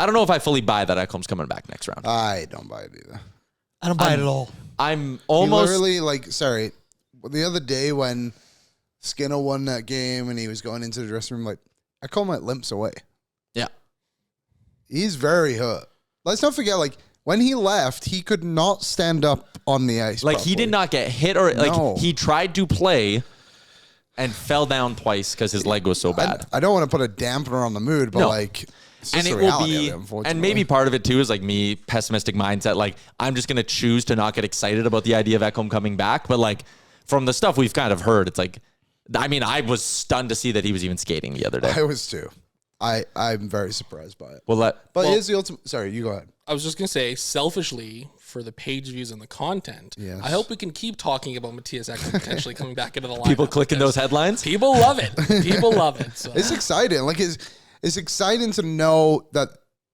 I don't know if I fully buy that Ekholm's coming back next round. I don't buy it either. I don't buy it at all. I'm almost... He literally, the other day when Skinner won that game and he was going into the dressing room, Ekholm limps away. Yeah. He's very hurt. Let's not forget, when he left, he could not stand up on the ice properly. He did not get hit or... No. He tried to play and fell down twice because his leg was so bad. I don't want to put a dampener on the mood, but, No. it's just And it the will reality be, of it, unfortunately. and maybe part of it too is me pessimistic mindset. I'm just gonna choose to not get excited about the idea of Ekholm coming back. But from the stuff we've kind of heard, it's I was stunned to see that he was even skating the other day. I was too. I'm very surprised by it. Well, Here's the ultimate. Sorry, you go ahead. I was just going to say, selfishly, for the page views and the content, Yes. I hope we can keep talking about Mattias Ekholm potentially coming back into the lineup. people clicking those headlines. People love it. People love it. So. It's exciting. It's exciting to know that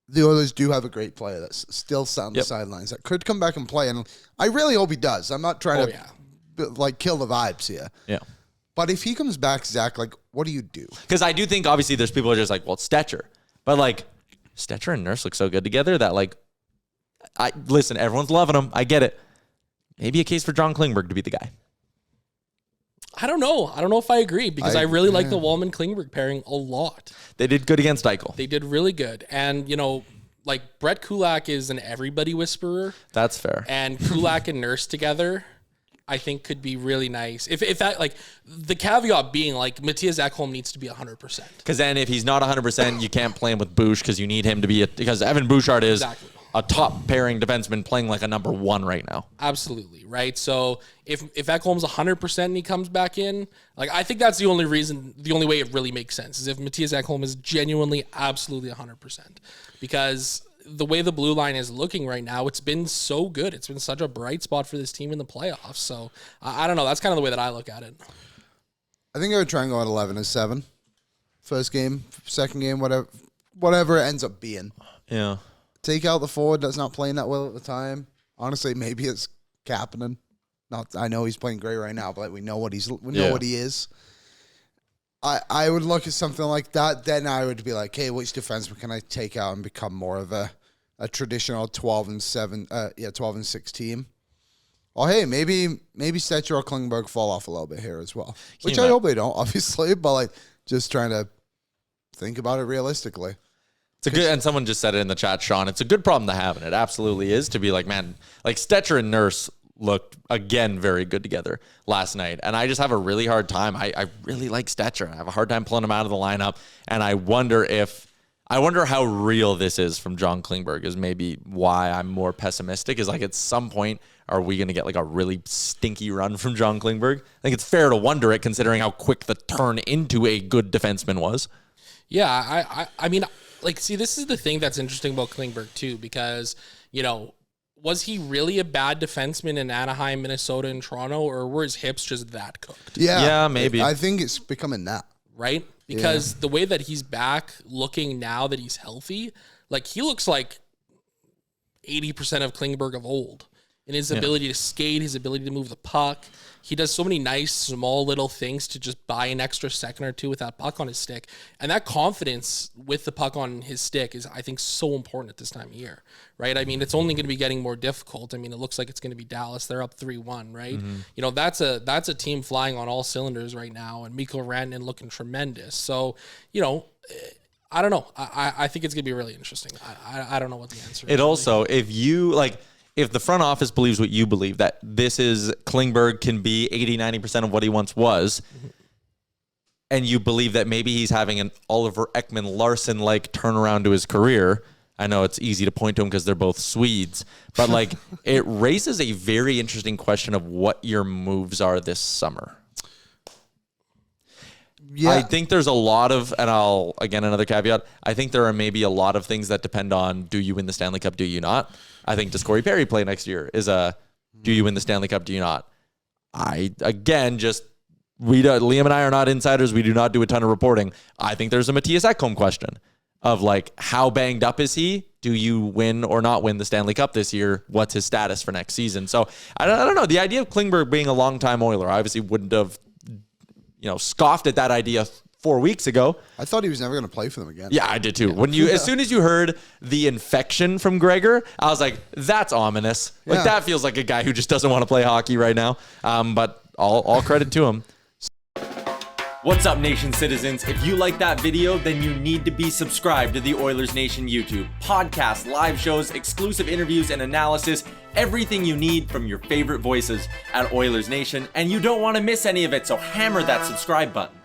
the Oilers do have a great player that's still sat on the sidelines that could come back and play. And I really hope he does. I'm not trying to kill the vibes here. Yeah. But if he comes back, Zach, what do you do? Because I do think obviously there's people who are just it's Stetcher. But Stetcher and Nurse look so good together that listen, everyone's loving him. I get it. Maybe a case for John Klingberg to be the guy. I don't know. I don't know if I agree because I really like the Wallman-Klingberg pairing a lot. They did good against Eichel. They did really good. And, Brett Kulak is an everybody whisperer. That's fair. And Kulak and Nurse together, I think could be really nice. If that, the caveat being, Mattias Ekholm needs to be 100%. Because then if he's not 100%, you can't play him with Bouch because you need him to be because Evan Bouchard is a top pairing defenseman playing a number one right now. Absolutely, right? So if Ekholm's 100% and he comes back in, I think that's the only way it really makes sense is if Mattias Ekholm is genuinely absolutely 100%. Because the way the blue line is looking right now, it's been so good. It's been such a bright spot for this team in the playoffs. So I don't know. That's kind of the way that I look at it. I think I would try and go at 11-7. First game, second game, whatever it ends up being. Yeah. Take out the forward that's not playing that well at the time. Honestly, maybe it's Kapanen. I know he's playing great right now, but we know what he is. I would look at something like that. Then I would be like, hey, which defenseman can I take out and become more of a traditional 12-6 team? Or hey, maybe Stetcher or Klingberg fall off a little bit here as well. Which I hope they don't, obviously, but just trying to think about it realistically. It's a good, and someone just said it in the chat, Sean. It's a good problem to have, and it absolutely is to be Stetcher and Nurse looked again very good together last night, and I just have a really hard time. I really like Stetcher. I have a hard time pulling him out of the lineup, and I wonder how real this is from John Klingberg. Is maybe why I'm more pessimistic. Is at some point are we going to get a really stinky run from John Klingberg? I think it's fair to wonder it considering how quick the turn into a good defenseman was. Yeah, I mean. See, this is the thing that's interesting about Klingberg, too, because, was he really a bad defenseman in Anaheim, Minnesota, and Toronto, or were his hips just that cooked? Yeah, maybe. I think it's becoming that. Right? Because the way that he's back looking now that he's healthy, he looks like 80% of Klingberg of old. In his ability to skate, his ability to move the puck. He does so many nice, small little things to just buy an extra second or two with that puck on his stick. And that confidence with the puck on his stick is, I think, so important at this time of year, right? I mean, it's only going to be getting more difficult. I mean, it looks like it's going to be Dallas. They're up 3-1, right? Mm-hmm. That's a team flying on all cylinders right now, and Mikko Rantanen looking tremendous. So, I don't know. I think it's going to be really interesting. I don't know what the answer is. It also, if the front office believes what you believe, that this is Klingberg can be 80-90% of what he once was, and you believe that maybe he's having an Oliver Ekman-Larsson-like turnaround to his career, I know it's easy to point to him because they're both Swedes, but it raises a very interesting question of what your moves are this summer. Yeah. I think there's a lot of, and another caveat, I think there are maybe a lot of things that depend on, do you win the Stanley Cup, do you not? I think does Corey Perry play next year is do you win the Stanley Cup, do you not? Liam and I are not insiders. We do not do a ton of reporting. I think there's a Mattias Ekholm question of how banged up is he? Do you win or not win the Stanley Cup this year? What's his status for next season? So I don't know. The idea of Klingberg being a longtime Oiler, I obviously wouldn't have scoffed at that idea 4 weeks ago. I thought he was never going to play for them again. Yeah, I did too. When as soon as you heard the infection from Gregor, I was like, that's ominous. Like that feels like a guy who just doesn't want to play hockey right now. But all credit to him. What's up, Nation citizens? If you like that video, then you need to be subscribed to the Oilers Nation YouTube. Podcasts, live shows, exclusive interviews, and analysis. Everything you need from your favorite voices at Oilers Nation. And you don't want to miss any of it, so hammer that subscribe button.